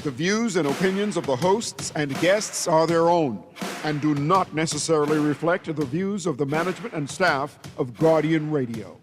The views and opinions of the hosts and guests are their own and do not necessarily reflect the views of the management and staff of Guardian Radio.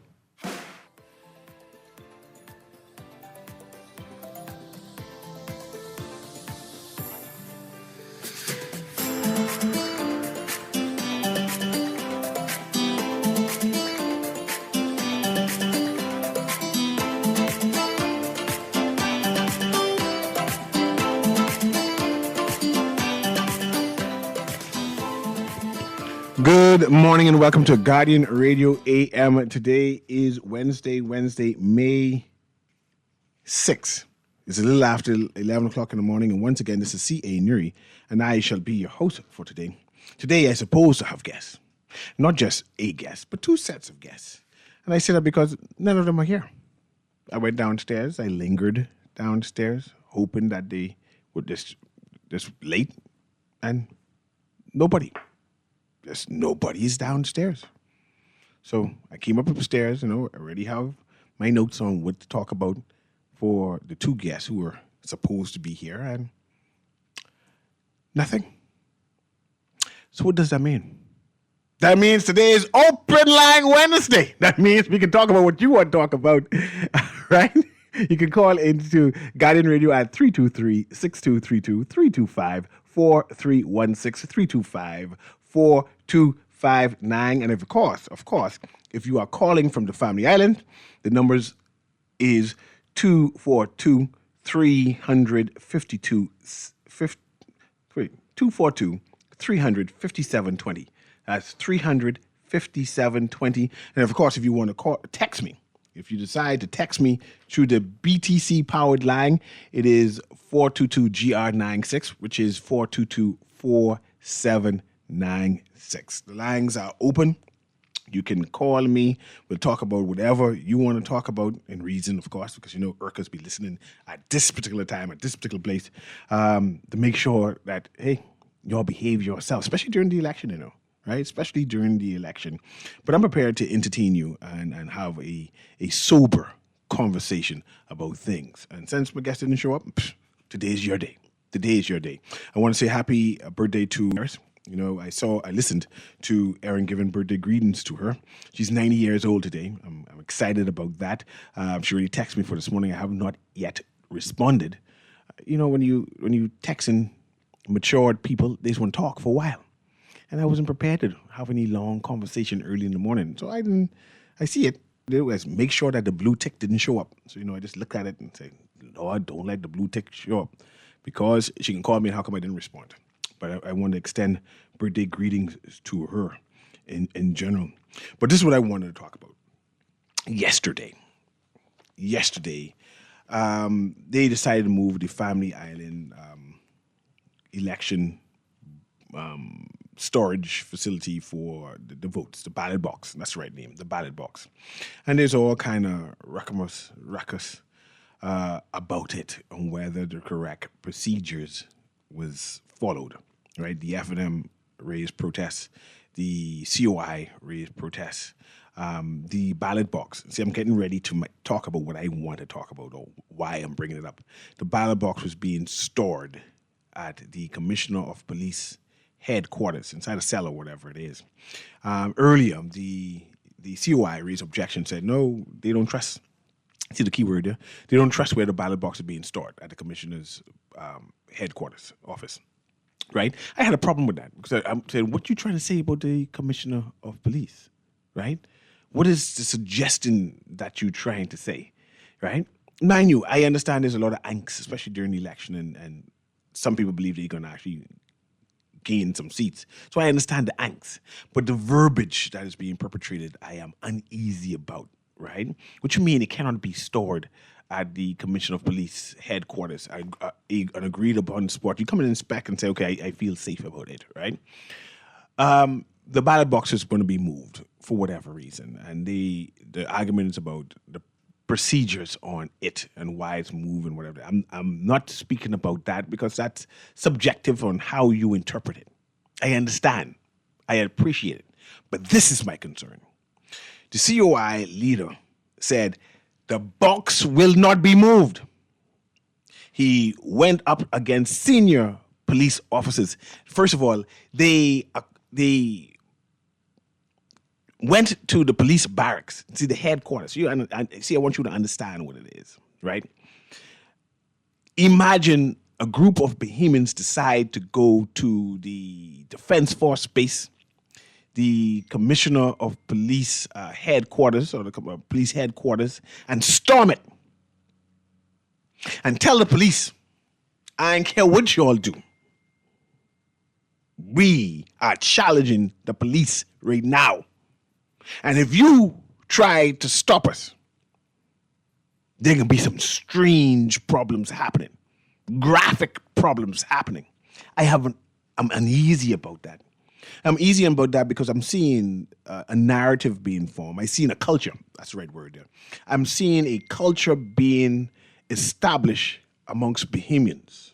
Good morning and welcome to Guardian Radio A.M. Today is Wednesday, May 6th. It's a little after 11 o'clock in the morning, and once again, this is CA Newry, and I shall be your host for today. Today, I suppose to have guests. Not just a guest, but two sets of guests. And I say that because none of them are here. I went downstairs, I lingered downstairs, hoping that they would this late, and nobody. Just nobody is downstairs. So I came up upstairs, I already have my notes on what to talk about for the two guests who were supposed to be here, and nothing. So what does that mean? That means today is Open Line Wednesday. That means we can talk about what you want to talk about, right? You can call into Guardian Radio at 323-6232, 325-4316, 325-4259. And of course, if you are calling from the Family Island, the numbers is 242-357-20. That's 357-20. And of course, if you want to text me, if you decide to text me through the BTC powered line, it is 422-GR96, which is 422-4796. The lines are open. You can call me. We'll talk about whatever you want to talk about in reason, of course, because Urkas be listening at this particular time, at this particular place, to make sure that, hey, y'all behave yourself, especially during the election, right? Especially during the election. But I'm prepared to entertain you and have a sober conversation about things. And since my guest didn't show up, today's your day. Today is your day. I want to say happy birthday to Eris. I listened to Erin giving birthday greetings to her. She's 90 years old today. I'm excited about that. She already texted me for this morning. I have not yet responded. When you texting matured people, they just want to talk for a while. And I wasn't prepared to have any long conversation early in the morning. So I see it. Make sure that the blue tick didn't show up. So, I just looked at it and say, Lord, don't let the blue tick show up. Because she can call me and how come I didn't respond? But I want to extend birthday greetings to her in general. But this is what I wanted to talk about. Yesterday, they decided to move the Family Island election storage facility for the votes, the ballot box. That's the right name, the ballot box. And there's all kind of ruckus about it on whether the correct procedures was followed, right? The F&M raised protests. The COI raised protests. The ballot box. See, I'm getting ready to talk about what I want to talk about or why I'm bringing it up. The ballot box was being stored at the Commissioner of Police headquarters, inside a cell or whatever it is. Earlier, the COI raised objection, said, no, they don't trust. See the key word there? They don't trust where the ballot box is being stored at the Commissioner's headquarters office, right? I had a problem with that because I'm saying, what you trying to say about the Commissioner of Police, right? What is the suggestion that you're trying to say, right? Mind you, I understand there's a lot of angst, especially during the election, and some people believe that you're going to actually gain some seats. So I understand the angst. But the verbiage that is being perpetrated, I am uneasy about, right? What you mean it cannot be stored at the Commissioner of Police headquarters, an agreed upon spot. You come and inspect and say, okay, I feel safe about it, right? The ballot box is going to be moved for whatever reason. And the argument is about the procedures on it and why it's moving, whatever. I'm not speaking about that because that's subjective on how you interpret it. I understand. I appreciate it. But this is my concern. The COI leader said the box will not be moved. He went up against senior police officers. First of all, they went to the police barracks, see the headquarters. I want you to understand what it is, right? Imagine a group of Bahamians decide to go to the Defense Force base, the Commissioner of Police headquarters, or the police headquarters, and storm it. And tell the police, I don't care what y'all do. We are challenging the police right now. And if you try to stop us, there can be some strange problems happening, graphic problems happening. I'm uneasy about that. I'm easy about that because I'm seeing a narrative being formed. I'm seeing a culture. That's the right word there. I'm seeing a culture being established amongst Bahamians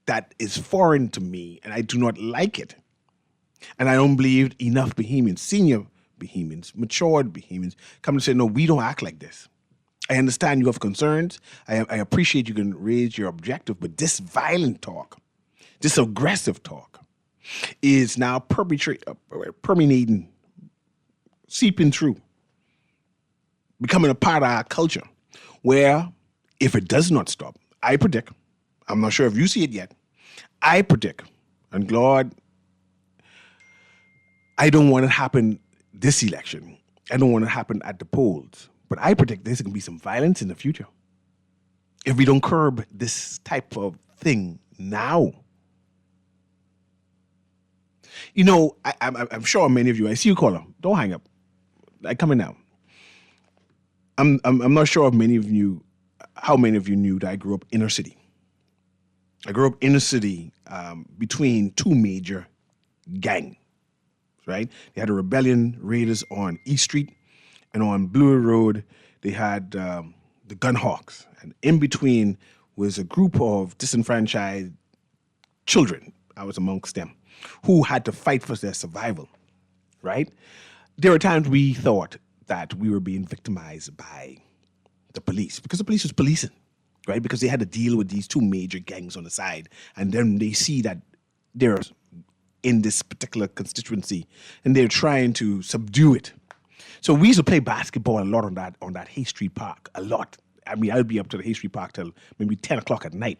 that is foreign to me, and I do not like it. And I don't believe enough Bahamians, senior Bahamians, matured Bahamians, come and say, no, we don't act like this. I understand you have concerns. I appreciate you can raise your objective, but this violent talk, this aggressive talk, is now permeating, seeping through, becoming a part of our culture, where if it does not stop, I predict, I'm not sure if you see it yet, I predict, and Lord, I don't want it to happen this election. I don't want it to happen at the polls, but I predict there's going to be some violence in the future if we don't curb this type of thing now. You know, I'm sure many of you, I see you, caller. Don't hang up. I'm coming now. I'm not sure if how many of you knew that I grew up inner city. I grew up inner city between two major gangs, right? They had the Rebellion Raiders on East Street, and on Blue Road, they had the Gunhawks. And in between was a group of disenfranchised children, I was amongst them, who had to fight for their survival, right? There were times we thought that we were being victimized by the police because the police was policing, right? Because they had to deal with these two major gangs on the side. And then they see that they're in this particular constituency and they're trying to subdue it. So we used to play basketball a lot on that Hay Street Park, a lot. I mean, I'd be up to the Hay Street Park till maybe 10 o'clock at night.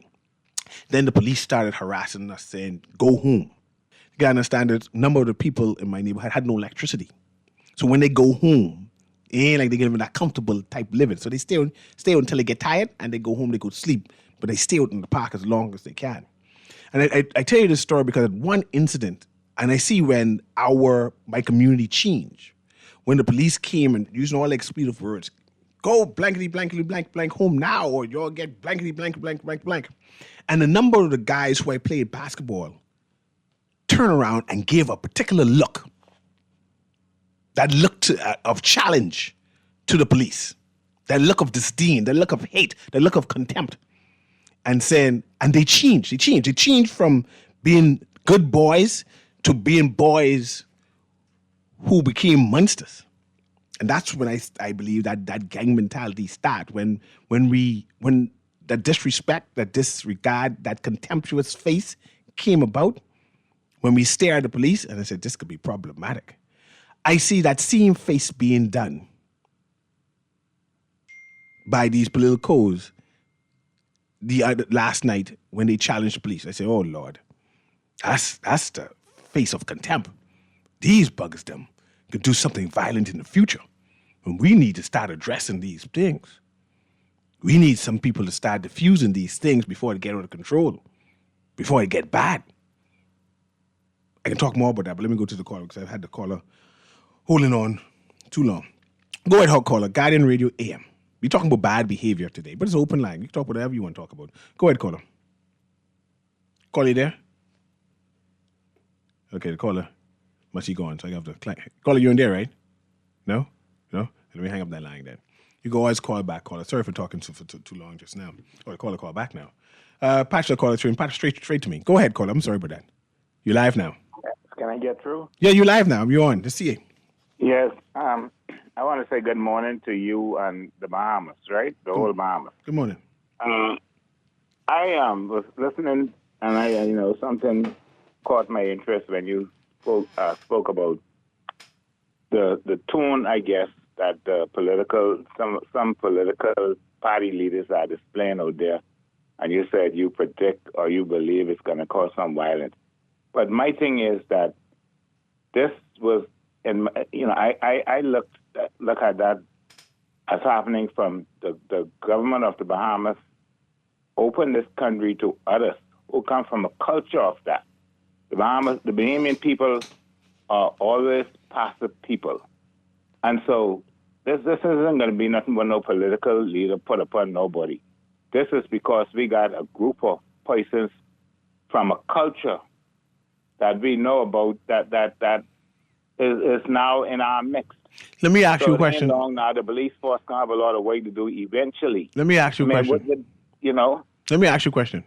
Then the police started harassing us, saying, go home. You gotta understand that a number of the people in my neighborhood had no electricity. So when they go home, it ain't like they give them that comfortable type living. So they stay until they get tired and they go home, they go to sleep. But they stay out in the park as long as they can. And I tell you this story because of one incident, and I see when my community changed. When the police came and using all the expletive words, go blankety, blankety, blank, blank home now, or you'll get blankety, blank, blank, blank, blank. And a number of the guys who I played basketball turned around and gave a particular look. That look of challenge to the police. That look of disdain, that look of hate, that look of contempt. And they changed. They changed from being good boys to being boys who became monsters. And that's when I believe that gang mentality started, when that disrespect, that disregard, that contemptuous face came about, when we stare at the police, and I said, this could be problematic. I see that same face being done by these politicos last night when they challenged the police. I say, oh, Lord, that's the face of contempt. These buggers, them, could do something violent in the future. And we need to start addressing these things. We need some people to start diffusing these things before they get out of control, before they get bad. I can talk more about that, but let me go to the caller because I've had the caller holding on too long. Go ahead, caller. Guardian Radio A.M. We're talking about bad behavior today, but it's an open line. You can talk whatever you want to talk about. Go ahead, caller. Caller, you there? Okay, the caller must be gone, so I have to... Caller, you in there, right? No? Let me hang up that line then. You can always call back, caller. Sorry for talking for too long just now. Or call back now. Patch the caller through and patch straight to me. Go ahead, caller. I'm sorry about that. You're live now. Can I get through? Yeah, you're live now. You're on. Let's see you. Yes. I want to say good morning to you and the Bahamas, right? The whole Bahamas. Good morning. I was listening, and something caught my interest when you spoke about the tone, I guess, that some political party leaders are displaying out there. And you said you predict or you believe it's going to cause some violence. But my thing is that this was, I look at that as happening from the government of the Bahamas open this country to others who come from a culture of that. The Bahamian people are always passive people. And so this isn't going to be nothing but no political leader put upon nobody. This is because we got a group of persons from a culture that we know about that is now in our mix. Let me ask you a question. Long now, the police force can have a lot of work to do eventually. Let me ask you a question. Let me ask you a question.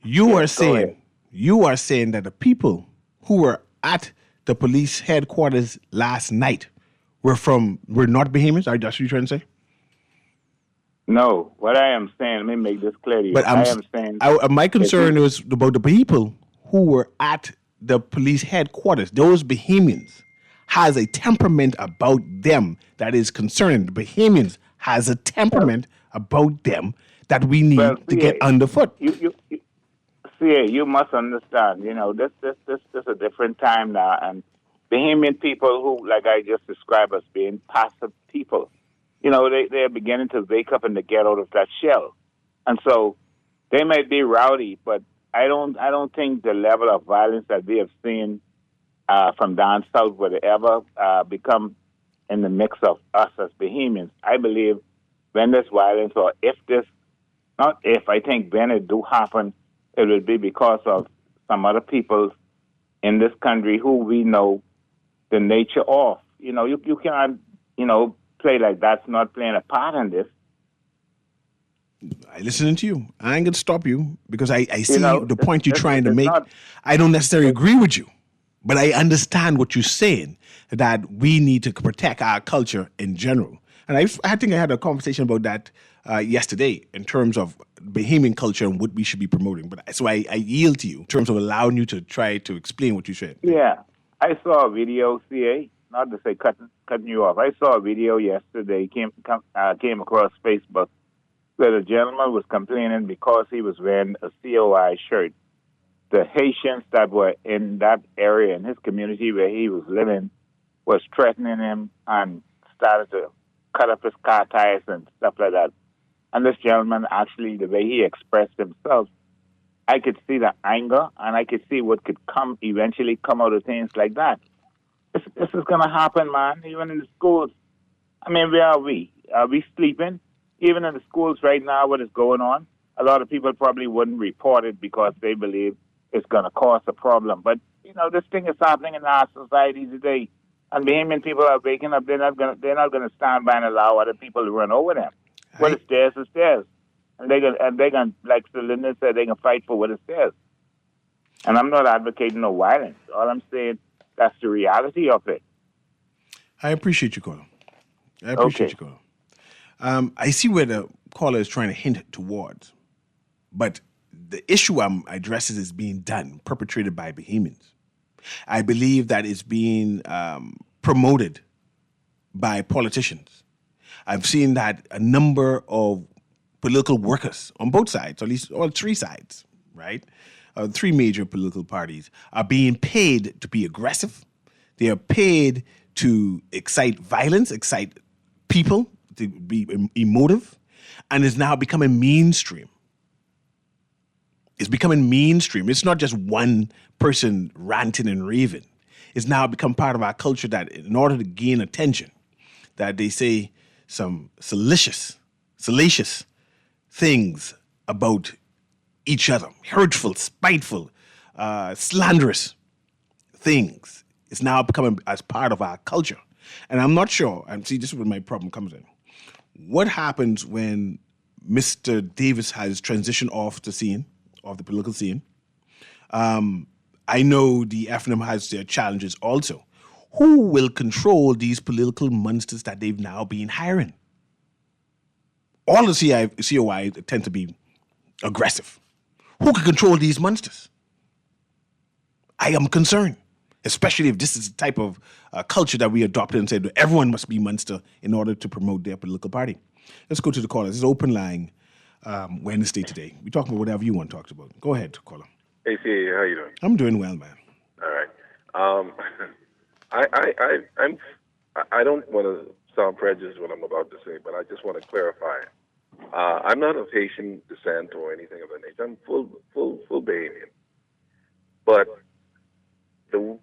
You are saying that the people who were at the police headquarters last night were not Bahamians? Are that what you're trying to say? No. What I am saying, let me make this clear to you. But I am saying my concern was about the people who were at the police headquarters. Those Bahamians has a temperament about them that is concerning. The Bahamians has a temperament about them that we need to get underfoot. You must understand. This is a different time now, and Bahamian people who, like I just described as being passive people, they're beginning to wake up and to get out of that shell, and so they might be rowdy, but I don't think the level of violence that we have seen from down south would ever become in the mix of us as Bahamians. I believe when this violence, or I think when it do happen, it will be because of some other people in this country who we know the nature of. You can't, play like that's not playing a part in this. I listening to you. I ain't gonna stop you because I see the point you're trying to make. I don't necessarily agree with you, but I understand what you're saying, that we need to protect our culture in general. And I think I had a conversation about that yesterday in terms of Bahamian culture and what we should be promoting. But so I yield to you in terms of allowing you to try to explain what you said. Yeah, I saw a video, CA. Not to say cutting you off. I saw a video yesterday. Came across Facebook where the gentleman was complaining because he was wearing a COI shirt. The Haitians that were in that area in his community where he was living was threatening him and started to cut up his car tires and stuff like that. And this gentleman, actually, the way he expressed himself, I could see the anger and I could see what could eventually come out of things like that. This is going to happen, man, even in the schools. I mean, where are we? Are we sleeping? Even in the schools right now, what is going on, a lot of people probably wouldn't report it because they believe it's going to cause a problem. But, this thing is happening in our society today. And Bahamian people are waking up. They're not going to stand by and allow other people to run over them. What is theirs is theirs. And they're going, like Linda said, they can fight for what is theirs. And I'm not advocating no violence. All I'm saying, that's the reality of it. I appreciate you, caller. I see where the caller is trying to hint towards, but the issue I'm addressing is being done, perpetrated by Bahamians. I believe that it's being promoted by politicians. I've seen that a number of political workers on both sides, or at least all three sides, right? Three major political parties are being paid to be aggressive. They are paid to excite violence, excite people, to be emotive, and is now becoming mainstream. It's becoming mainstream. It's not just one person ranting and raving. It's now become part of our culture that in order to gain attention, that they say some salacious things about each other, hurtful, spiteful, slanderous things. It's now becoming as part of our culture. And I'm not sure, and see, this is where my problem comes in. What happens when Mr. Davis has transitioned off the political scene? I know the FNM has their challenges also. Who will control these political monsters that they've now been hiring? All the COI tend to be aggressive. Who can control these monsters? I am concerned, especially if this is the type of culture that we adopted and said everyone must be Munster in order to promote their political party. Let's go to the callers. This is open line Wednesday today. We talk about whatever you want to talk about. Go ahead, caller. Hey, CA, how you doing? I'm doing well, man. All right. I don't want to sound prejudiced what I'm about to say, but I just want to clarify. I'm not of Haitian descent or anything of that nature. I'm full Bahamian. But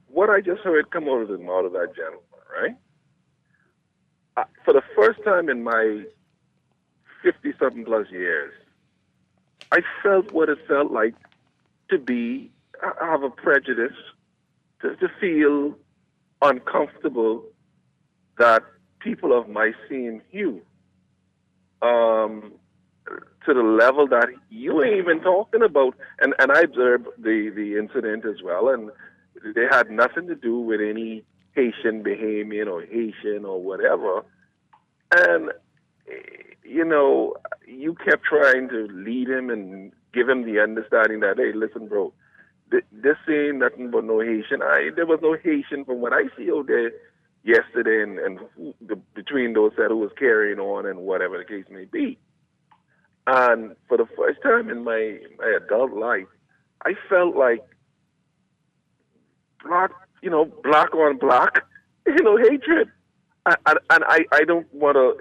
what I just heard come out of the mouth of that gentleman, right? For the first time in my 50-something plus years, I felt what it felt like to have a prejudice, to feel uncomfortable that people of my same hue, to the level that you ain't even talking about. And I observed the incident as well, and they had nothing to do with any Haitian, Bahamian, or Haitian, or whatever. And, you kept trying to lead him and give him the understanding that, hey, listen, bro, this ain't nothing but no Haitian. There was no Haitian from what I see out there yesterday, and between those that who was carrying on and whatever the case may be. And for the first time in my adult life, I felt like black on black, hatred. And I don't want to,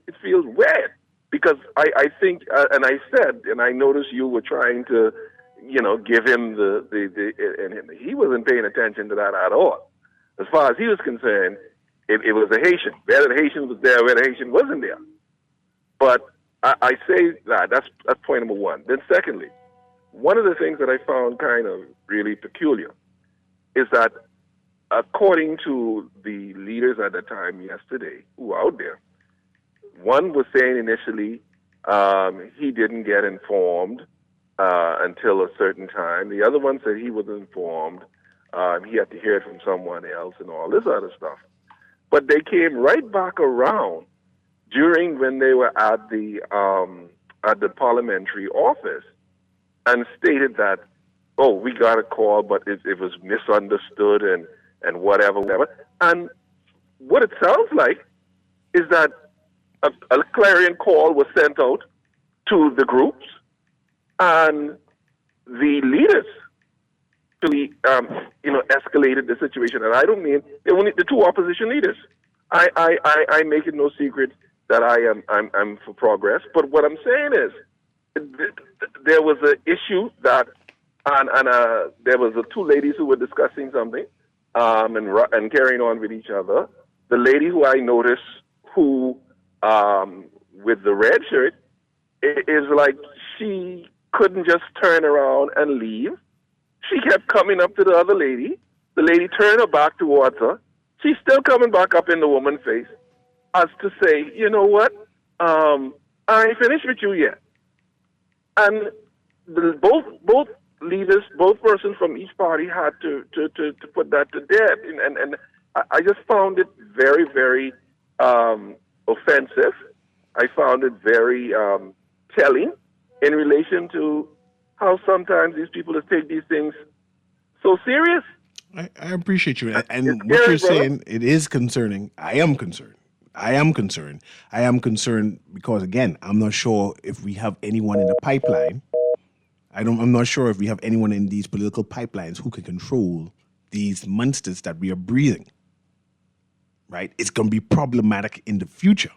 it feels weird because I think, and I said, and I noticed you were trying to, give him and he wasn't paying attention to that at all. As far as he was concerned, it was a Haitian. Whether the Haitian was there, whether the Haitian wasn't there. But I say that's point number one. Then secondly, one of the things that I found kind of really peculiar is that according to the leaders at the time yesterday who were out there, one was saying initially he didn't get informed until a certain time. The other one said he was informed. He had to hear it from someone else and all this other stuff. But they came right back around during when they were at the parliamentary office and stated that, oh, we got a call, but it was misunderstood and whatever. And what it sounds like is that a clarion call was sent out to the groups, and the leaders actually, escalated the situation. And I don't mean the two opposition leaders. I make it no secret that I'm for progress. But what I'm saying is, there was an issue that, and there was two ladies who were discussing something, and carrying on with each other. The lady who I noticed, who with the red shirt, is like she couldn't just turn around and leave. She kept coming up to the other lady. The lady turned her back towards her. She's still coming back up in the woman's face, as to say, you know what? I ain't finished with you yet. And both leaders, both persons from each party had to put that to death. And I just found it very, very offensive. I found it very telling in relation to how sometimes these people just take these things so serious. I appreciate you. And It's what scary, you're brother. saying, it is concerning. I am concerned. I am concerned because, again, I'm not sure if we have anyone in the pipeline. I'm not sure if we have anyone in these political pipelines who can control these monsters that we are breathing. Right? It's going to be problematic in the future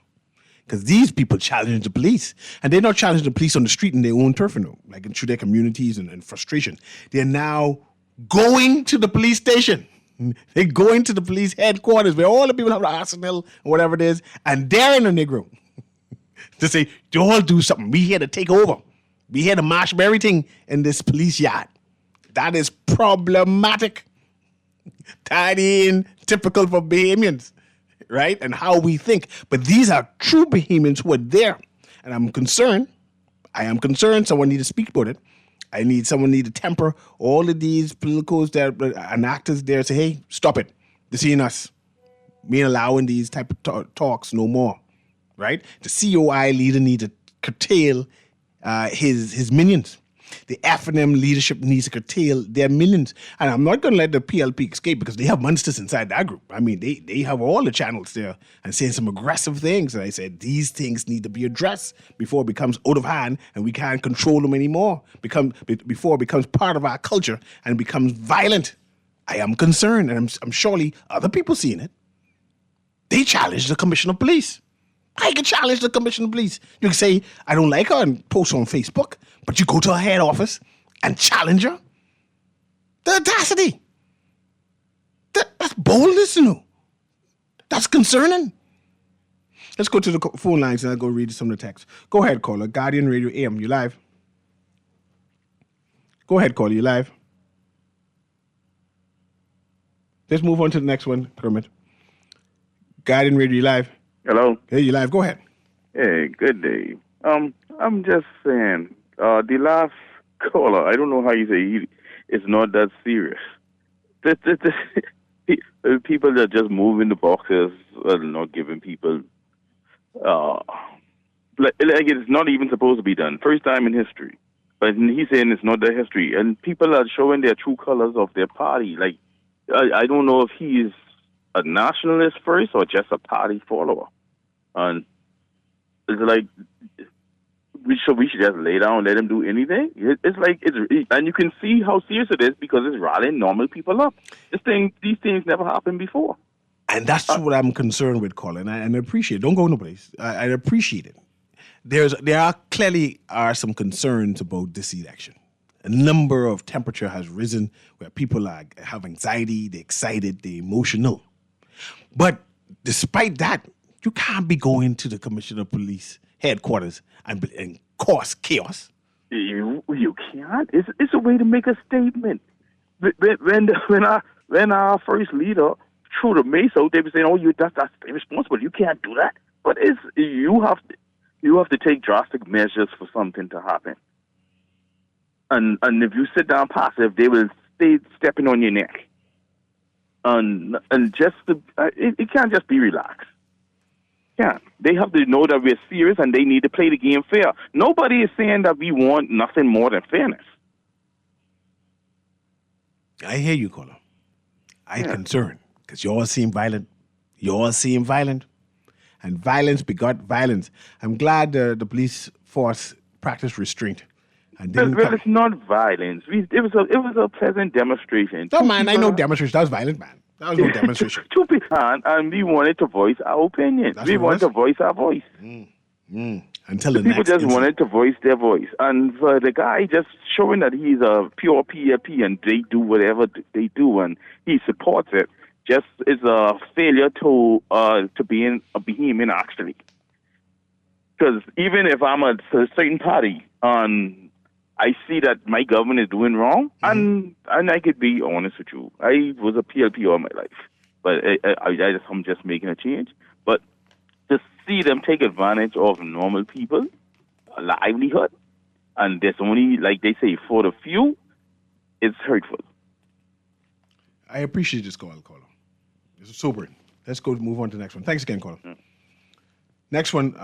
because these people challenge the police, and they're not challenging the police on the street in their own turf, like through their communities and frustration. They're now going to the police station. They're going to the police headquarters where all the people have the arsenal or whatever it is, and they're in the Negro to say, you all do something. We here to take over. We here to march everything in this police yard. That is problematic. That ain't typical for Bahamians, right? And how we think. But these are true Bahamians who are there. And I'm concerned. I am concerned. Someone need to speak about it. Someone need to temper all of these politicals and actors there. Say, hey, stop it. This ain't us. We ain't allowing these type of talks no more, right? The COI leader need to curtail his minions. The F&M leadership needs to curtail their millions. And I'm not going to let the PLP escape because they have monsters inside that group. I mean, they have all the channels there and saying some aggressive things. And I said, these things need to be addressed before it becomes out of hand and we can't control them anymore, before it becomes part of our culture and becomes violent. I am concerned, and I'm surely other people seeing it. They challenge the commissioner of police. I can challenge the commissioner of police. You can say, I don't like her and post on Facebook, but you go to her head office and challenge her? The audacity. That's boldness, you know. That's concerning. Let's go to the phone lines and I'll go read some of the text. Go ahead, caller. Guardian Radio A.M. You live? Go ahead, caller. You live? Let's move on to the next one, Kermit. Guardian Radio, you live? Hello. Hey, you live. Go ahead. Hey, good day. I'm just saying, the last caller, I don't know how you say it's not that serious. People that just move in the boxes are not giving people, like it's not even supposed to be done. First time in history. But he's saying it's not their history. And people are showing their true colors of their party. Like, I don't know if he is a nationalist first or just a party follower. And it's like, we should just lay down and let him do anything. It's like, and you can see how serious it is because it's rallying normal people up. These things never happened before. And that's what I'm concerned with, Colin. And I appreciate it. Don't go no place. I appreciate it. There clearly are some concerns about this election. A number of temperature has risen where people have anxiety, they're excited, they're emotional. But despite that, you can't be going to the Commissioner of Police headquarters and cause chaos. You can't. It's a way to make a statement. When our first leader threw the mace out, they were saying, "Oh, that's irresponsible. You can't do that." But you have to take drastic measures for something to happen. And if you sit down passive, they will stay stepping on your neck. And it can't just be relaxed. Yeah, they have to know that we're serious and they need to play the game fair. Nobody is saying that we want nothing more than fairness. I hear you, caller. I'm concerned because you all seem violent. And violence begot violence. I'm glad the police force practiced restraint. Well, it's not violence. It was a pleasant demonstration. No, man, I know demonstration. That was violent, man. That was no demonstration. Two people, and we wanted to voice our opinion. We wanted to voice our voice. Until the people just wanted to voice their voice. And for the guy just showing that he's a pure PLP and they do whatever they do and he supports it, just is a failure to be a bohemian, actually. Because even if I'm a certain party and I see that my government is doing wrong, and I could be honest with you. I was a PLP all my life, but I'm just making a change. But to see them take advantage of normal people, a livelihood, and there's only, like they say, for the few, it's hurtful. I appreciate this call, caller. It's sobering. Let's move on to the next one. Thanks again, caller. Next one,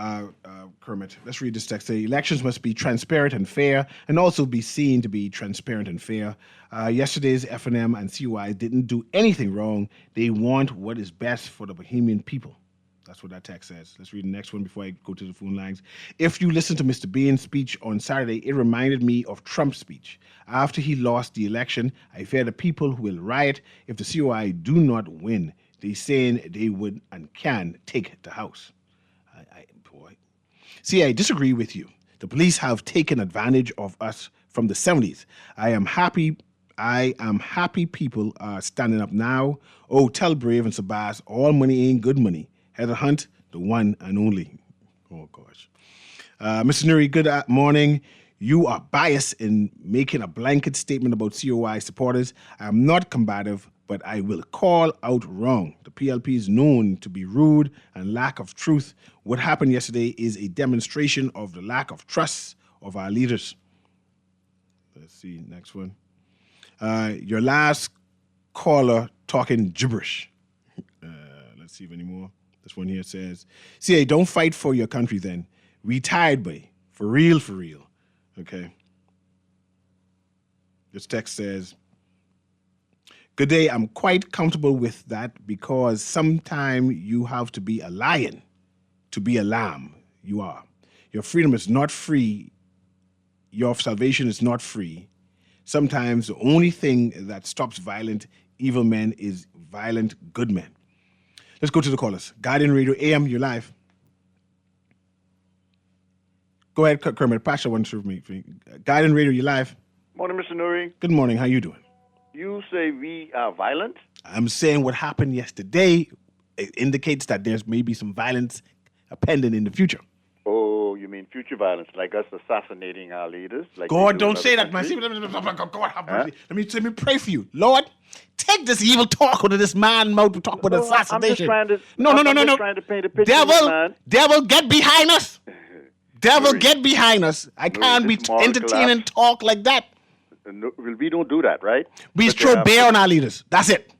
Kermit. Let's read this text. Elections must be transparent and fair and also be seen to be transparent and fair. Yesterday's F&M and COI didn't do anything wrong. They want what is best for the Bahamian people. That's what that text says. Let's read the next one before I go to the phone lines. If you listen to Mr. Bain's speech on Saturday, it reminded me of Trump's speech. After he lost the election, I fear the people will riot if the COI do not win. They saying they would and can take the House. See, I disagree with you. The police have taken advantage of us from the 70s. I am happy people are standing up now. Oh, tell Brave and Sabas, all money ain't good money. Heather Hunt, the one and only. Oh, gosh. Mr. Newry, good morning. You are biased in making a blanket statement about COI supporters. I am not combative, but I will call out wrong. The PLP is known to be rude and lack of truth. What happened yesterday is a demonstration of the lack of trust of our leaders. Let's see, next one. Your last caller talking gibberish. Let's see if any more. This one here says, CA, don't fight for your country then. We tired, boy. For real. Okay. This text says, good day, I'm quite comfortable with that because sometime you have to be a lion to be a lamb. You are. Your freedom is not free. Your salvation is not free. Sometimes the only thing that stops violent, evil men is violent, good men. Let's go to the callers. Guardian Radio A.M., you're live. Go ahead, Kermit. Pasha wants to me. Guardian Radio, you're live. Morning, Mr. Newry. Good morning. How you doing? You say we are violent? I'm saying what happened yesterday indicates that there's maybe some violence pending in the future. Oh, you mean future violence, like us assassinating our leaders? Like God, don't say that, man. See, God, have mercy. Let me pray for you. Lord, take this evil talk out of this man mouth to talk about assassination. I'm just trying to paint a picture, man. Devil, get behind us. Devil, get behind us. I can't be entertaining talk like that. No, we don't do that, right? We throw bear on our leaders. That's it.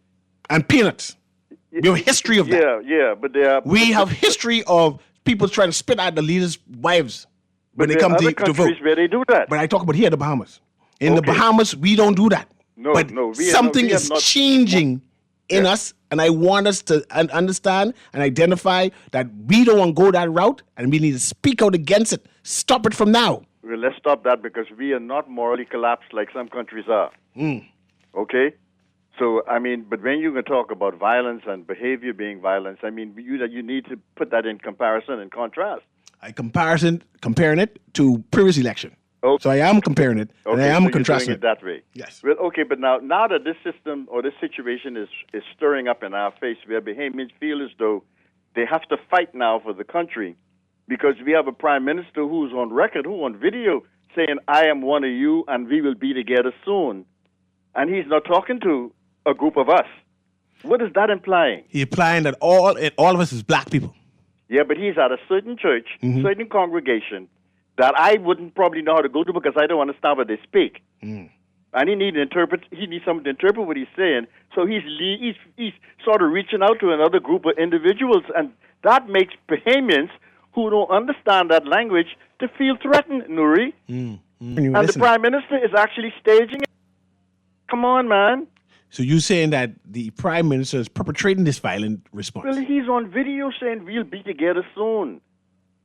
And peanuts. We have a history of that. Yeah, but we have history of people trying to spit out the leaders' wives when they come to vote. Where they do that. But I talk about here, the Bahamas. In the Bahamas, we don't do that. Something is changing in us, and I want us to understand and identify that we don't want to go that route, and we need to speak out against it. Stop it from now. Well, let's stop that because we are not morally collapsed like some countries are. Okay? So, I mean, but when you're going to talk about violence and behavior being violence, I mean, you need to put that in comparison and contrast. Comparing it to previous election. Okay. So I am comparing it, and I am contrasting it that way. Yes. Well, okay, but now that this system or this situation is stirring up in our face, where Bahamians feel as though they have to fight now for the country, because we have a prime minister who's on record, who on video, saying, I am one of you, and we will be together soon. And he's not talking to a group of us. What is that implying? He's implying that all of us is black people. Yeah, but he's at a certain church, certain congregation, that I wouldn't probably know how to go to because I don't understand what they speak. And he needs someone to interpret what he's saying. So he's sort of reaching out to another group of individuals, and that makes Bahamians who don't understand that language to feel threatened, Nuri. And the Prime Minister is actually staging it. Come on, man. So you're saying that the Prime Minister is perpetrating this violent response? Well, he's on video saying we'll be together soon.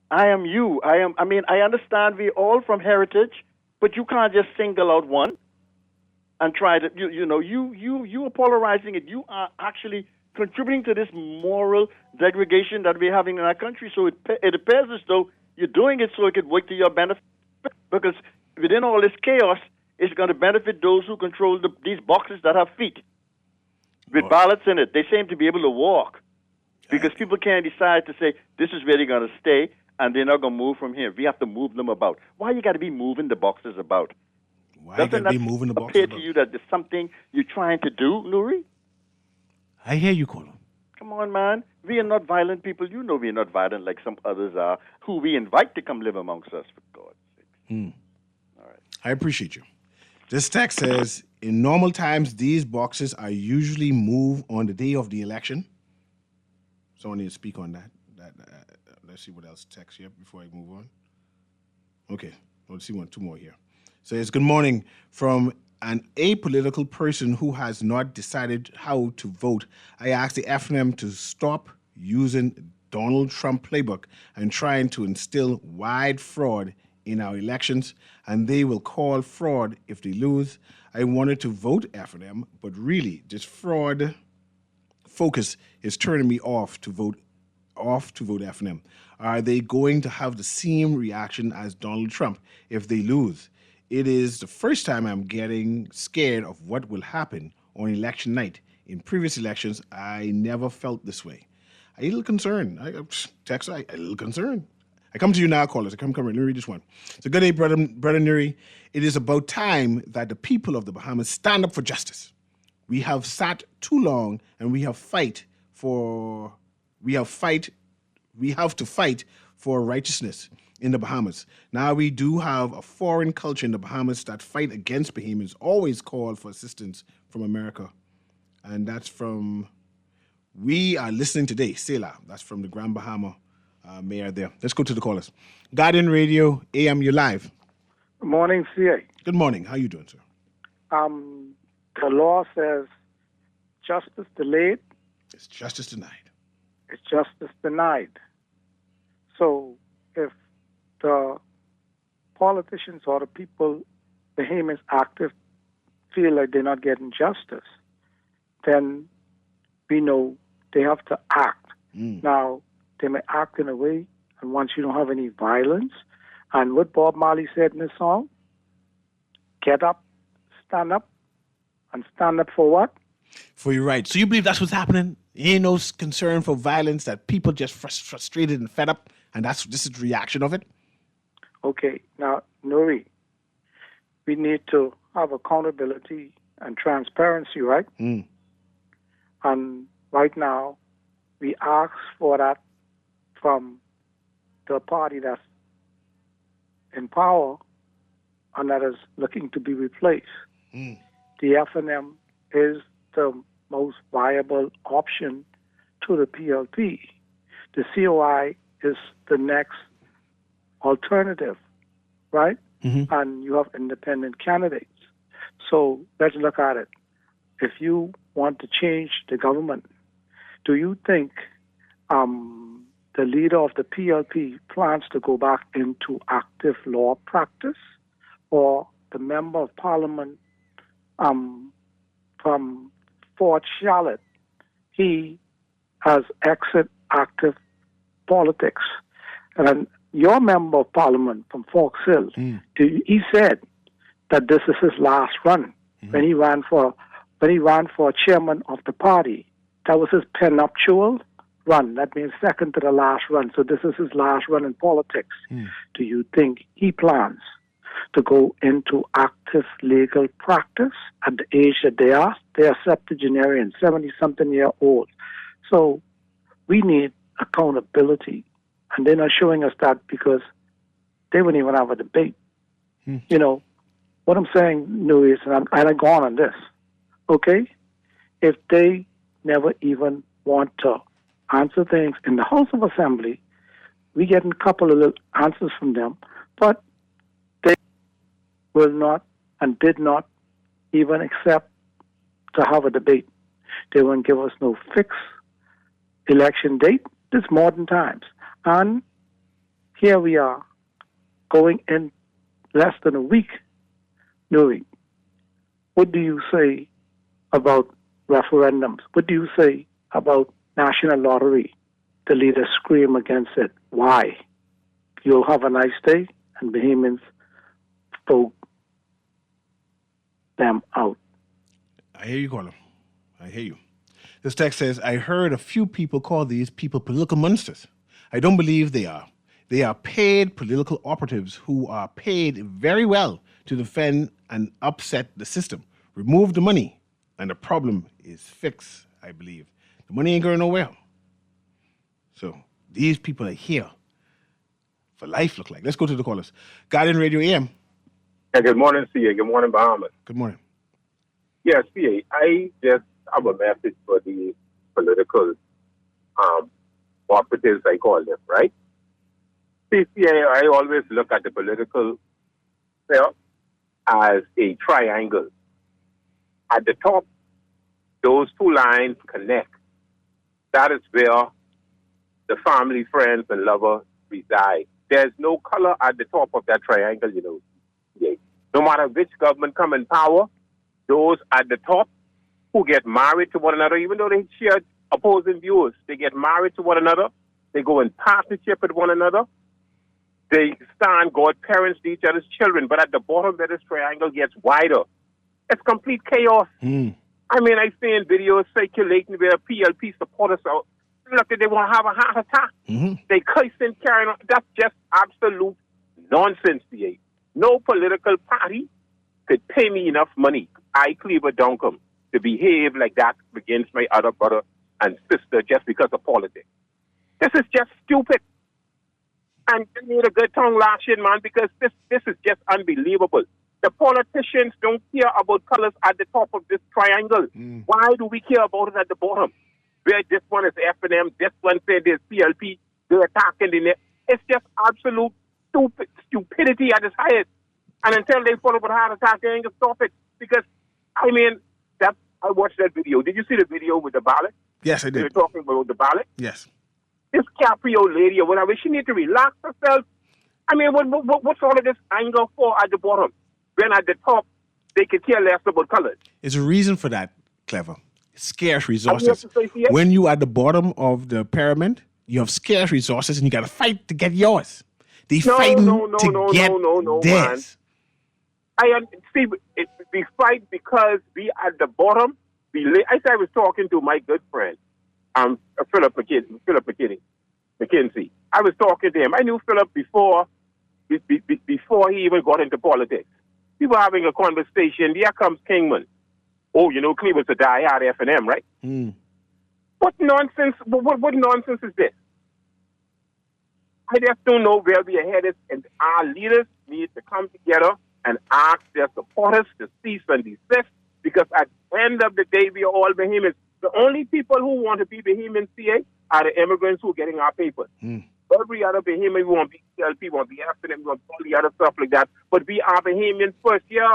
I am you. I mean, I understand we're all from heritage, but you can't just single out one and try to, you are polarizing it. You are actually contributing to this moral degradation that we're having in our country. So it appears as though you're doing it so it could work to your benefit, because within all this chaos, it's going to benefit those who control these boxes that have feet with ballots in it. They seem to be able to walk because people can't decide to say, this is where they're going to stay, and they're not going to move from here. We have to move them about. Why you got to be moving the boxes about? Why you got to be moving the boxes appear about? To you that there's something you're trying to do, Nuri? I hear you, Colin. Come on, man. We are not violent people. You know we're not violent like some others are, who we invite to come live amongst us, for God's sake. All right. I appreciate you. This text says, in normal times, these boxes are usually moved on the day of the election. Someone needs to speak on that. Let's see what else text here before I move on. Okay, let's see two more here. Says, good morning from an apolitical person who has not decided how to vote. I asked the FNM to stop using Donald Trump playbook and trying to instill wide fraud in our elections, and they will call fraud if they lose. I wanted to vote FNM, but really, this fraud focus is turning me off to vote FNM. Are they going to have the same reaction as Donald Trump if they lose? It is the first time I'm getting scared of what will happen on election night. In previous elections, I never felt this way. I'm a little concerned. I'm a little concerned. I come to you now, callers. Let me read this one. So good day, brother Newry. It is about time that the people of the Bahamas stand up for justice. We have sat too long, and we have to fight for righteousness in the Bahamas. Now we do have a foreign culture in the Bahamas that fight against Bahamians, always call for assistance from America. And that's from, we are listening today, Selah. That's from the Grand Bahama mayor there. Let's go to the callers. Guardian Radio A.M, you're live. Good morning, CA. Good morning. How you doing, sir? The law says justice delayed. It's justice denied. It's justice denied. So if the politicians or the people, the Bahamians active, feel like they're not getting justice, then we know they have to act. Now, they may act in a way, and once you don't have any violence, and what Bob Marley said in his song, get up, and stand up for what? For your rights. So you believe that's what's happening? Ain't no concern for violence, that people just frustrated and fed up, and this is the reaction of it? Okay, now, Nuri, we need to have accountability and transparency, right? And right now, we ask for that from the party that's in power and that is looking to be replaced. The F&M is the most viable option to the PLP. The COI is the next alternative, right? And you have independent candidates. So let's look at it. If you want to change the government, do you think the leader of the PLP plans to go back into active law practice, or the member of parliament from Fort Charlotte, he has exit active politics? And your member of parliament from Fox Hill, he said that this is his last run. When he ran for chairman of the party, that was his prenuptial run. That means second to the last run. So this is his last run in politics. Do you think he plans to go into active legal practice at the age that they are? They are septuagenarians, 70-something year old. So we need accountability. And they're not showing us that because they wouldn't even have a debate. You know, what I'm saying, Nuri, is, and I go on this, okay? If they never even want to answer things in the House of Assembly, we get a couple of little answers from them, but they will not and did not even accept to have a debate. They won't give us no fixed election date. It's modern times. And here we are, going in less than a week. Nuri, what do you say about referendums? What do you say about national lottery? The leaders scream against it. Why? You'll have a nice day, and Bahamians vote them out. I hear you, Colin. I hear you. This text says, I heard a few people call these people political monsters. I don't believe they are. They are paid political operatives who are paid very well to defend and upset the system. Remove the money, and the problem is fixed, I believe. The money ain't going nowhere. So these people are here for life, look like. Let's go to the callers. Radio A.M. Yeah, good morning, CA. Good morning, Bahamas. Good morning. Yeah, CA, I just have a message for the political operatives, I call them, right? See, CA, I always look at the political sphere as a triangle. At the top, those two lines connect. That is where the family, friends, and lovers reside. There's no color at the top of that triangle, you know. Yeah. No matter which government come in power, those at the top who get married to one another, even though they share opposing views, they get married to one another, they go in partnership with one another, they stand godparents to each other's children, but at the bottom where this triangle gets wider, it's complete chaos. I mean, I've seen videos circulating where PLP supporters are, look, they won't have a heart attack. They cursing, carrying on. That's just absolute nonsense, CA. No political party could pay me enough money, I, Cleaver Duncombe, to behave like that against my other brother and sister just because of politics. This is just stupid. And you need a good tongue lashing, man, because this is just unbelievable. The politicians don't care about colors at the top of this triangle. Why do we care about it at the bottom? Where this one is F&M, this one said there's PLP, they're attacking the net. It's just absolute stupidity at its highest. And until they follow with a heart attack, they ain't going to stop it. Because I mean, that I watched that video. Did you see the video with the ballot? Yes, I They were did. talking about the ballot. Yes. This Caprio lady or whatever, she need to relax herself. I mean, what's all of this anger for at the bottom? When at the top, they could care less about colors. There's a reason for that, Clever. Scarce Have you resources. heard the say, CA? When you at the bottom of the pyramid, you have scarce resources and you got to fight to get yours. They fighting to get theirs. See, we fight because we at the bottom. I said I was talking to my good friend, Philip McKinsey. I was talking to him. I knew Philip before he even got into politics. We were having a conversation. Here comes Kingman. Oh, you know, Cleveland's a die-hard F&M, right? Mm. What nonsense? What nonsense is this? I just don't know where we are headed, and our leaders need to come together and ask their supporters to cease and desist, because at the end of the day, we are all Bahamians. The only people who want to be Bahamian CA are the immigrants who are getting our papers. Mm. Every other Bahamian, we want BLP, we want BFN, we want all the other stuff like that. But we are Bahamians first. Yeah,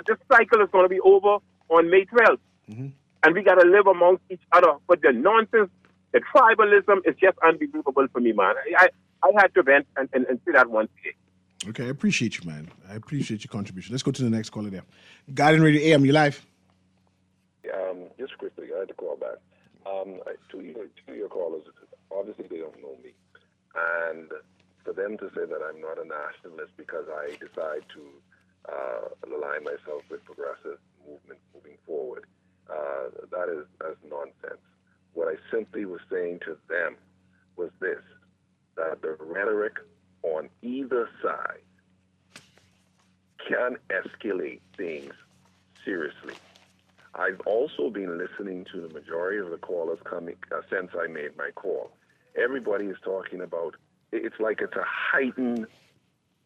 this cycle is going to be over on May 12th. Mm-hmm. And we got to live amongst each other. But the nonsense, the tribalism is just unbelievable for me, man. I had to vent and see that one today. Okay, I appreciate you, man. I appreciate your contribution. Let's go to the next caller there. Guardian Radio A.M, you live? Just quickly, I had to call back. To your callers, obviously they don't know me. And for them to say that I'm not a nationalist because I decide to align myself with progressive movement moving forward, that's nonsense. What I simply was saying to them was this, that the rhetoric on either side can escalate things seriously. I've also been listening to the majority of the callers coming since I made my call. Everybody is talking about, it's like it's a heightened,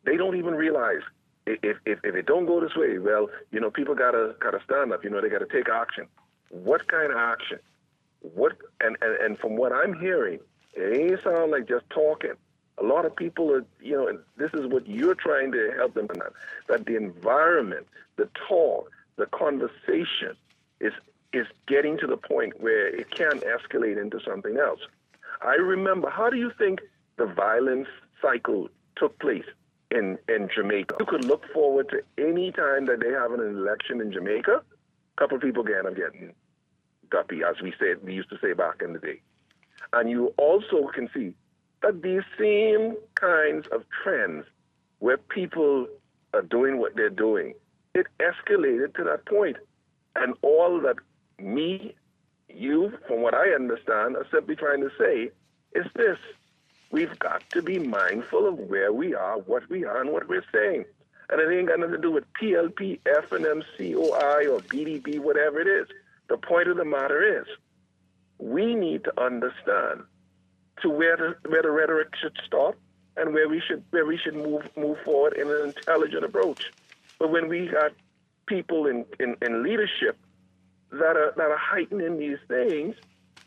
they don't even realize if it don't go this way, well, you know, people gotta stand up, you know, they gotta take action. What kind of action? And from what I'm hearing, it ain't sound like just talking. A lot of people are, you know, and this is what you're trying to help them on, that the environment, the talk, the conversation is getting to the point where it can escalate into something else. I remember, how do you think the violence cycle took place in Jamaica? You could look forward to any time that they have an election in Jamaica, a couple of people getting guppy, as we used to say back in the day. And you also can see that these same kinds of trends where people are doing what they're doing, it escalated to that point. And all that you, from what I understand, are simply trying to say is this. We've got to be mindful of where we are, what we are, and what we're saying. And it ain't got nothing to do with PLP, FNM, COI, or BDB, whatever it is. The point of the matter is, we need to understand to where the rhetoric should stop and where we should move forward in an intelligent approach. But when we got people in leadership that are heightening these things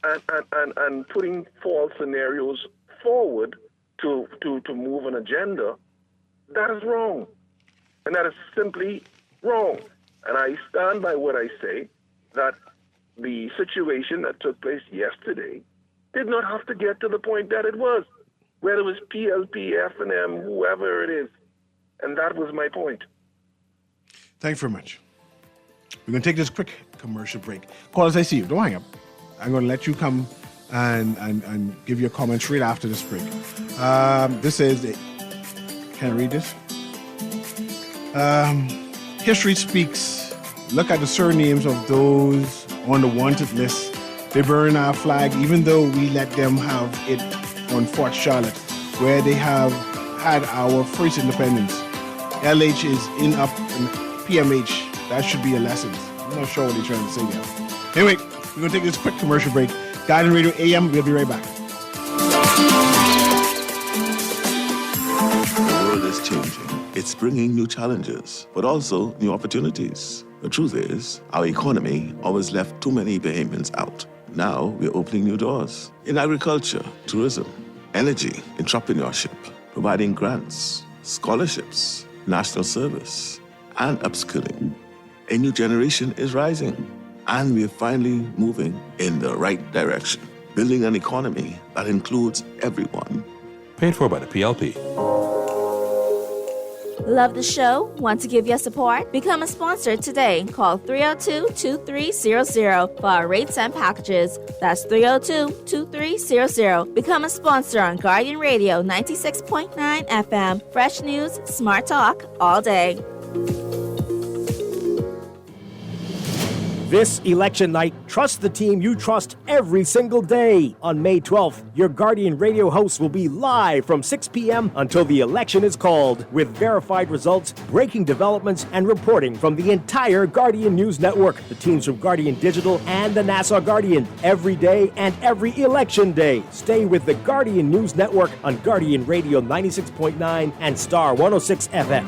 and putting false scenarios forward to move an agenda, that is wrong. And that is simply wrong. And I stand by what I say, that the situation that took place yesterday did not have to get to the point that it was, whether it was PLP, FNM, whoever it is. And that was my point. Thanks very much. We're going to take this quick commercial break. Callers, I see you. Don't hang up. I'm going to let you come and give your comments right after this break. This is, can I read this? History speaks. Look at the surnames of those on the wanted list. They burn our flag, even though we let them have it on Fort Charlotte, where they have had our first independence. LH is in up and PMH. That should be a lesson. I'm not sure what they're trying to say there. Anyway, we're going to take this quick commercial break. Guardian Radio A.M. We'll be right back. The world is changing. It's bringing new challenges, but also new opportunities. The truth is, our economy always left too many Bahamians out. Now we're opening new doors in agriculture, tourism, energy, entrepreneurship, providing grants, scholarships, national service, and upskilling. A new generation is rising, and we're finally moving in the right direction, building an economy that includes everyone. Paid for by the PLP. Love the show? Want to give your support? Become a sponsor today. Call 302-2300 for our rates and packages. That's 302-2300. Become a sponsor on Guardian Radio 96.9 FM. Fresh news, smart talk, all day. This election night, trust the team you trust every single day. On May 12th, your Guardian Radio host will be live from 6 p.m. until the election is called, with verified results, breaking developments, and reporting from the entire Guardian News Network, the teams from Guardian Digital and the Nassau Guardian, every day and every election day. Stay with the Guardian News Network on Guardian Radio 96.9 and Star 106 FM.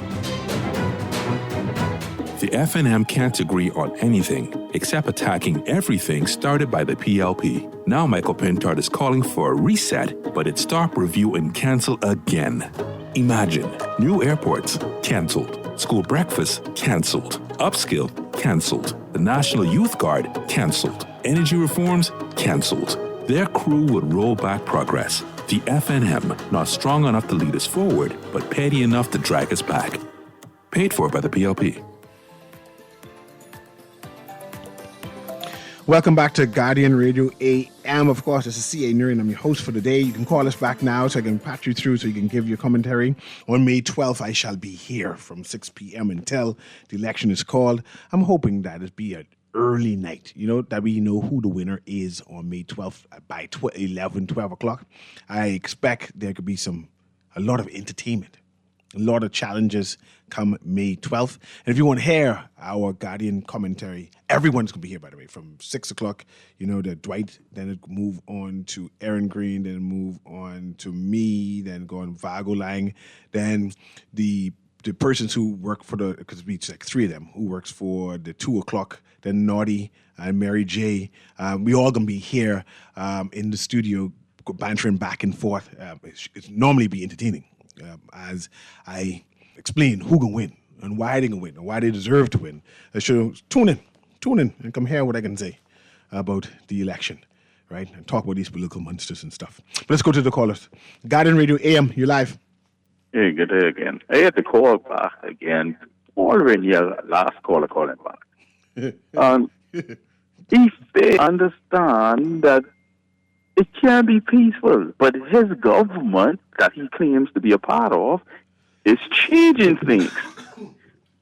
The FNM can't agree on anything except attacking everything started by the PLP. Now Michael Pintard is calling for a reset, but it's stop, review, and cancel again. Imagine, new airports, cancelled. School breakfast, cancelled. Upskill, cancelled. The National Youth Guard, cancelled. Energy reforms, cancelled. Their crew would roll back progress. The FNM, not strong enough to lead us forward, but petty enough to drag us back. Paid for by the PLP. Welcome back to Guardian Radio A.M. Of course, this is CA Newry, and I'm your host for the day. You can call us back now so I can patch you through so you can give your commentary. On May 12th, I shall be here from 6 p.m. until the election is called. I'm hoping that it be an early night, that we know who the winner is on May 12th by 12 o'clock. I expect there could be a lot of entertainment, a lot of challenges come May 12th. And if you want to hear our Guardian commentary, everyone's going to be here, by the way, from 6 o'clock. The Dwight, then it move on to Aaron Green, then move on to me, then go on Vago Lang, then the persons who work for because it's like three of them, who works for the 2 o'clock, then Naughty and Mary J. We all going to be here in the studio, bantering back and forth. It's normally be entertaining. As I explain who can win and why they can win and why they deserve to win. So tune in and come hear what I can say about the election, right? And talk about these political monsters and stuff. But let's go to the callers. Guardian Radio A.M., you're live. Hey, good day again. I had to call back again. Already your last caller calling back. If they understand that it can be peaceful, but his government that he claims to be a part of is changing things.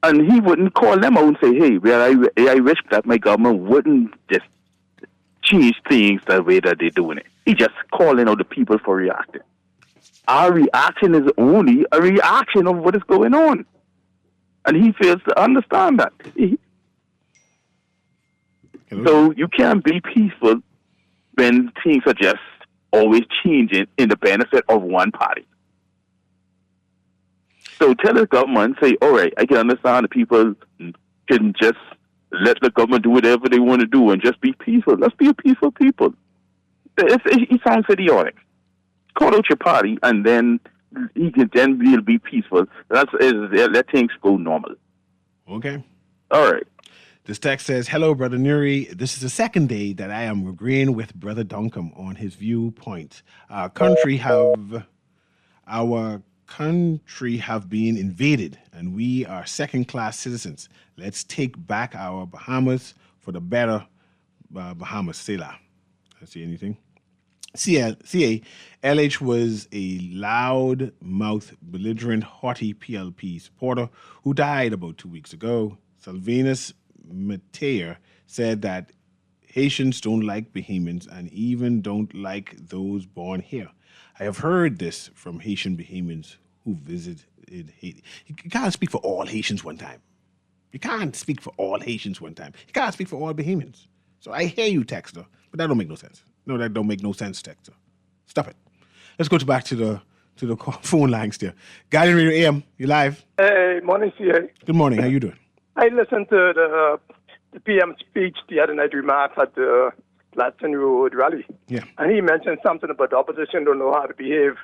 And he wouldn't call them out and say, hey, I wish that my government wouldn't just change things the way that they're doing it. He just calling out the people for reacting. Our reaction is only a reaction of what is going on. And he fails to understand that. So you can't be peaceful when things are just always changing in the benefit of one party. So tell the government, say, all right, I can understand the people can just let the government do whatever they want to do and just be peaceful. Let's be a peaceful people. It sounds idiotic. Call out your party and then we'll be peaceful. Let things go normal. Okay. All right. This text says, hello, Brother Newry. This is the second day that I am agreeing with Brother Duncombe on his viewpoint. Our country have been invaded, and we are second-class citizens. Let's take back our Bahamas for the better Bahamas. Selah. I see anything? CA, LH was a loud-mouthed, belligerent, haughty PLP supporter who died about 2 weeks ago. Sylvanus Mateer said that Haitians don't like Bahamians and even don't like those born here. I have heard this from Haitian Bahamians who visited Haiti. You can't speak for all Haitians one time. You can't speak for all Haitians one time. You can't speak for all Bahamians. So I hear you, Texter, but that don't make no sense. No, that don't make no sense, Texter. Stop it. Let's go back to the phone lines there. Guardian Radio A.M., you live. Hey, morning, CA. Good morning. How you doing? I listened to the PM speech the other night, remarks at the Latin Road rally. Yeah. And he mentioned something about the opposition don't know how to behave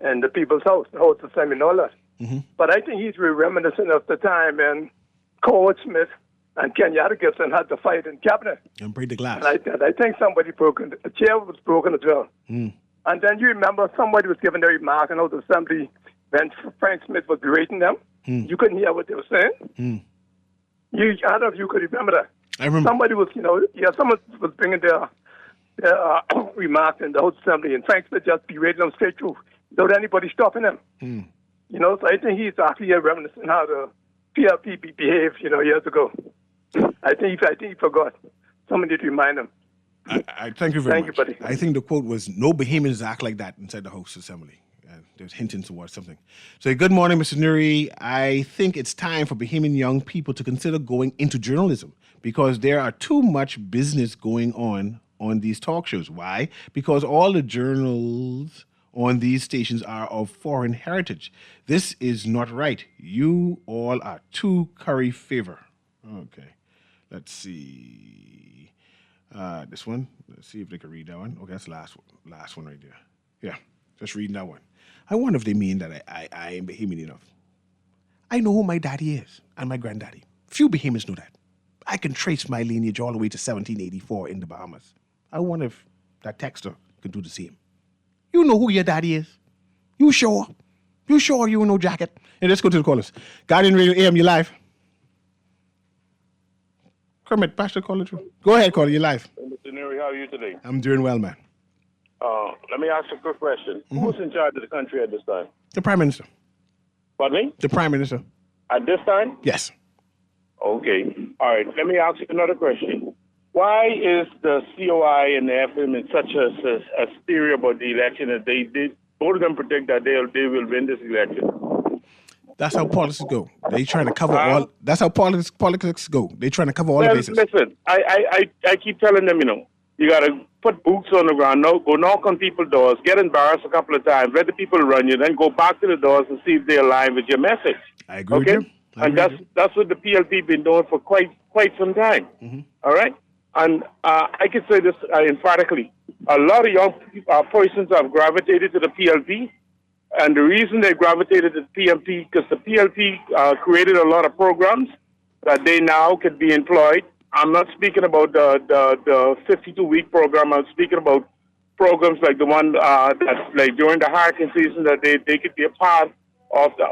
in the people's house, the House of Assembly and all that. Mm-hmm. But I think he's reminiscent of the time when Coward Smith and Kenyatta Gibson had to fight in cabinet. And break the glass. And I think somebody broken, a chair was broken as well. Mm. And then you remember somebody was giving their remark in the assembly when Frank Smith was berating them. Mm. You couldn't hear what they were saying. Mm. I don't know if you could remember that. I remember. Somebody was, someone was bringing their remarks in the whole assembly, and Frank Smith just berating them straight through without anybody stopping him. Mm. So I think he's actually reminiscing how the PLP behaved, years ago. I think he forgot. Somebody to remind him. I thank you very much. Thank you, buddy. I think the quote was, "No Bahamians act like that inside the House Assembly." There's hinting towards something. So, good morning, Mr. Newry. I think it's time for Bahamian young people to consider going into journalism because there are too much business going on these talk shows. Why? Because all the journals on these stations are of foreign heritage. This is not right. You all are too curry favor. Okay. Let's see. This one. Let's see if they can read that one. Okay, that's the last one right there. Yeah, just reading that one. I wonder if they mean that I am Bahamian enough. I know who my daddy is and my granddaddy. Few Bahamians know that. I can trace my lineage all the way to 1784 in the Bahamas. I wonder if that texter could do the same. You know who your daddy is. You sure? You sure you know jacket? And let's go to the callers. Guardian Radio A.M, you live. Kermit, pass the caller through. Go ahead, caller, you live. Mr. Newry, how are you today? I'm doing well, man. Let me ask you a quick question. Mm-hmm. Who's in charge of the country at this time? The Prime Minister. Pardon me? The Prime Minister. At this time? Yes. Okay. All right. Let me ask you another question. Why is the COI and the FM in such a hysteria about the election that they both of them predict that they will win this election? That's how politics go. They trying to cover all. That's how politics go. They trying to cover all the bases. Listen, I keep telling them, you got to put boots on the ground, go knock on people's doors, get embarrassed a couple of times, let the people run you, then go back to the doors and see if they align with your message. I agree with you. And that's what the PLP been doing for quite some time. Mm-hmm. All right? And I can say this emphatically. A lot of young persons have gravitated to the PLP, and the reason they gravitated to the PLP because the PLP created a lot of programs that they now can be employed. I'm not speaking about the 52-week program. I'm speaking about programs like the one that, like during the hurricane season, that they could be a part of the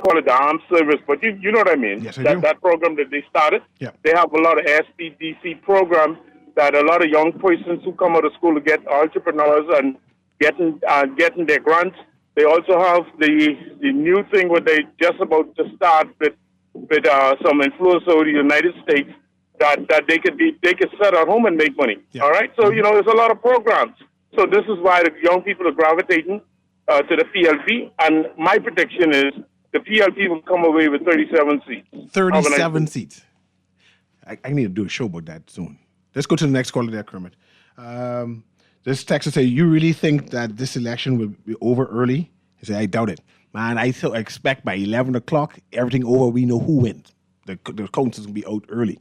call it the armed service. But you know what I mean? Yes, I do. That program that they started. Yeah. They have a lot of SPDC programs that a lot of young persons who come out of school to get entrepreneurs and getting their grants. They also have the new thing where they just about to start with some influence over the United States. That they could sit at home and make money. Yeah. All right, so there's a lot of programs. So this is why the young people are gravitating to the PLP. And my prediction is the PLP will come away with 37 seats. 37 seats. I need to do a show about that soon. Let's go to the next caller there, Kermit. This texter say, "You really think that this election will be over early?" He said, "I doubt it, man. I expect by 11 o'clock everything over. We know who wins. The counts will be out early."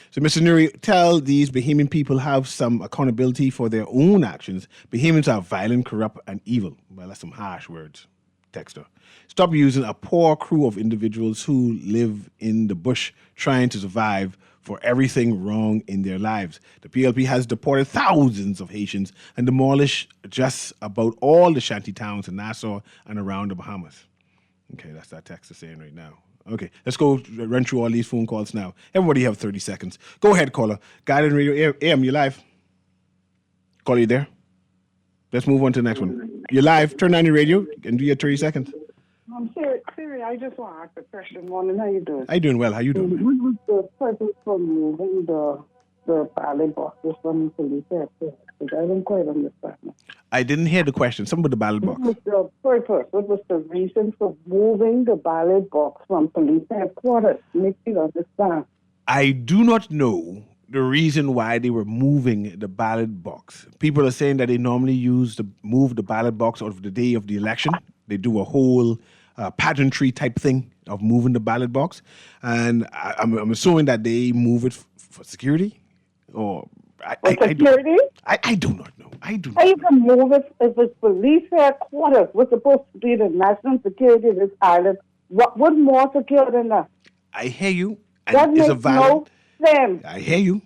So, Mr. Newry, tell these Bahamian people have some accountability for their own actions. Bahamians are violent, corrupt, and evil. Well, that's some harsh words, texter. Stop using a poor crew of individuals who live in the bush trying to survive for everything wrong in their lives. The PLP has deported thousands of Haitians and demolished just about all the shanty towns in Nassau and around the Bahamas. Okay, that's that texter saying right now. Okay, let's go run through all these phone calls now. Everybody have 30 seconds. Go ahead, caller. Guardian Radio A.M, you live? Caller, you there? Let's move on to the next one. You're live. Turn on your radio and do your 30 seconds. Siri, I just want to ask a question. Morning, how you doing? How you doing? Well, how you doing? What was the purpose for moving the ballot boxes from police airport? I don't quite understand. I didn't hear the question. Something about the ballot box. What was the purpose? What was the reason for moving the ballot box from police headquarters? Make me understand. I do not know the reason why they were moving the ballot box. People are saying that they normally move the ballot box on the day of the election. They do a whole pageantry type thing of moving the ballot box. And I'm assuming that they move it for security or... security? I do not know. I do not know. How you can move it if it's police headquarters? We're supposed to be the national security of this island. What more secure than that? I hear you. That it's makes a valid. no sense. I hear you.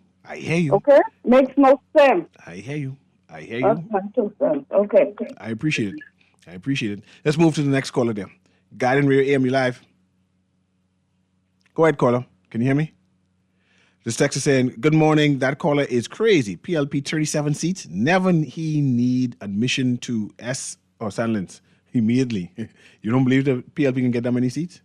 Okay? Makes no sense. I hear you. That's my 2 cents. Okay. I appreciate it. Let's move to the next caller there. Guardian Radio A.M, you live. Go ahead, caller. Can you hear me? This text is saying, good morning. That caller is crazy. PLP 37 seats. Never he need admission to S or Sandlands immediately. You don't believe the PLP can get that many seats?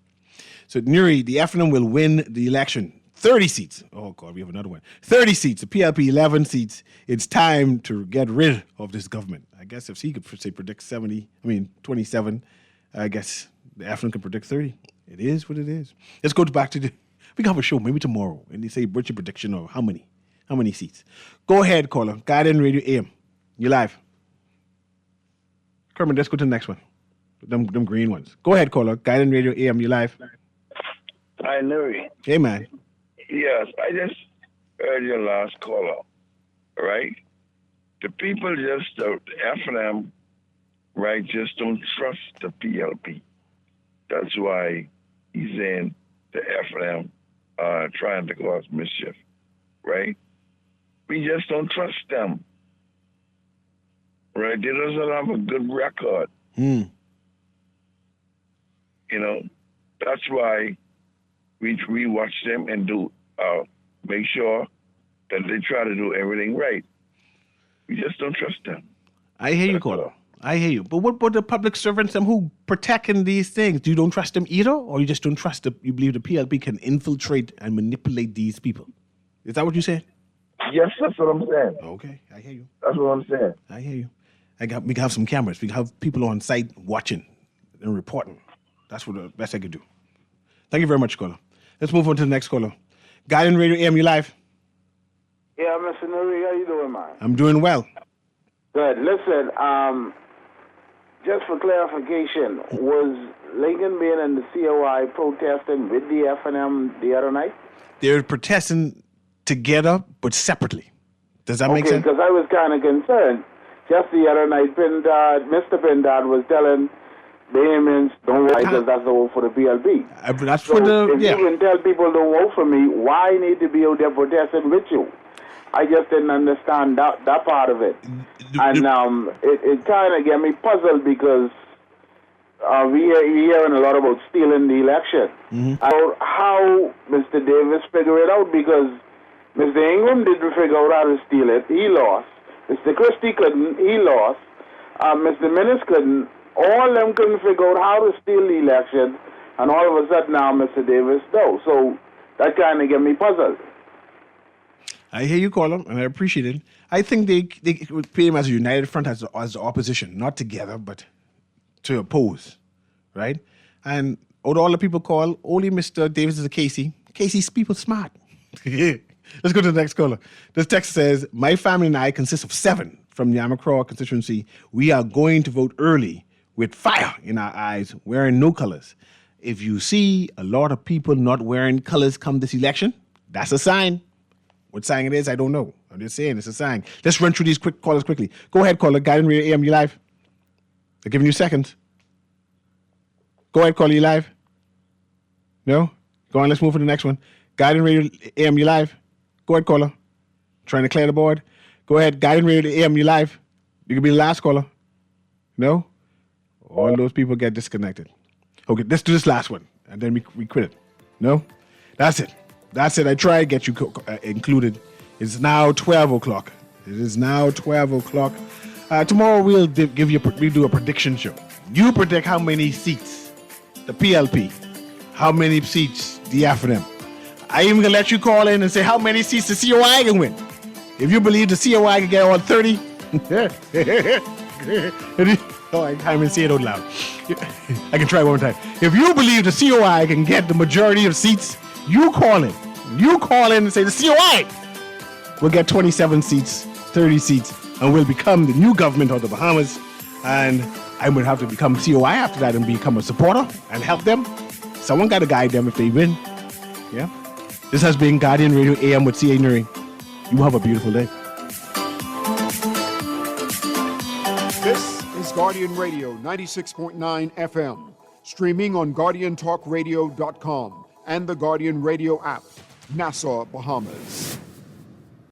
So Newry, the FNM will win the election. 30 seats. Oh, God, we have another one. 30 seats. The PLP 11 seats. It's time to get rid of this government. I guess if he could say predict 27, I guess the FNM can predict 30. It is what it is. Let's go back to we can have a show maybe tomorrow and they say what's your prediction of how many seats. Go ahead, caller. Guardian Radio A.M. You're live. Kermit, let's go to the next one. Them green ones. Go ahead, caller. Guardian Radio A.M. You're live. Hi, Newry. Hey, man. Yes, I just heard your last caller, right? The people the FNM, right, just don't trust the PLP. That's why he's saying the FNM trying to cause mischief, right? We just don't trust them, right? They doesn't have a good record. You know, that's why we watch them and do make sure that they try to do everything right. We just don't trust them. I hear you, caller. I hear you. But what about the public servants who protecting these things? You don't trust them either? Or you just don't trust you believe the PLP can infiltrate and manipulate these people? Is that what you said? Yes, that's what I'm saying. Okay, I hear you. That's what I'm saying. I hear you. We can have some cameras. We can have people on site watching and reporting. That's what the best I could do. Thank you very much, caller. Let's move on to the next caller. Guardian Radio A.M, you live? Yeah, Mr. Newry, how you doing, man? I'm doing well. Good. Listen, just for clarification, was Lincoln being in the COI protesting with the FNM the other night? They're protesting together, but separately. Does that make sense? Because I was kind of concerned. Just the other night, Mr. Pindad was telling the Bahamians, don't vote because that's the vote for the PLP. That's so for the, if you can tell people don't vote for me, why need to be out there protesting with you? I just didn't understand that part of it. And it kind of get me puzzled because we're hearing a lot about stealing the election. How Mr. Davis figured it out, because Mr. Ingram didn't figure out how to steal it. He lost. Mr. Christie couldn't. He lost. Mr. Minnis couldn't. All of them couldn't figure out how to steal the election. And all of a sudden now Mr. Davis does. So that kind of get me puzzled. I hear you, caller, and I appreciate it. I think they would pay him as a united front, as the opposition, not together, but to oppose, right? And out of all the people call, only Mr. Davis is a Casey. Casey's people smart. Let's go to the next caller. This text says, my family and I consist of 7 from the Yamacraw constituency. We are going to vote early with fire in our eyes, wearing no colors. If you see a lot of people not wearing colors come this election, that's a sign. What sign it is, I don't know. I'm just saying it's a sign. Let's run through these quick callers quickly. Go ahead, caller. Guardian Radio A.M, you live? I'm giving you seconds. Go ahead, caller, you live? No? Go on, let's move to the next one. Guardian Radio A.M, you live? Go ahead, caller. Trying to clear the board. Go ahead, Guardian Radio A.M, you live? You can be the last caller. No? All those people get disconnected. Okay, let's do this last one, and then we quit it. No? That's it. That's it. I try to get you included. It's now 12 o'clock. It is now 12 o'clock. Tomorrow we'll do a prediction show. You predict how many seats the PLP, how many seats the FNM. I even gonna let you call in and say how many seats the COI can win. If you believe the COI can get all 30, oh, I can't even say it out loud. I can try one more time. If you believe the COI can get the majority of seats, you call in. You call in and say the COI will get 27 seats, 30 seats, and will become the new government of the Bahamas. And I would have to become COI after that and become a supporter and help them. Someone got to guide them if they win. Yeah. This has been Guardian Radio A.M. with CA Newry. You have a beautiful day. This is Guardian Radio 96.9 FM, streaming on GuardianTalkRadio.com and the Guardian Radio app. Nassau, Bahamas.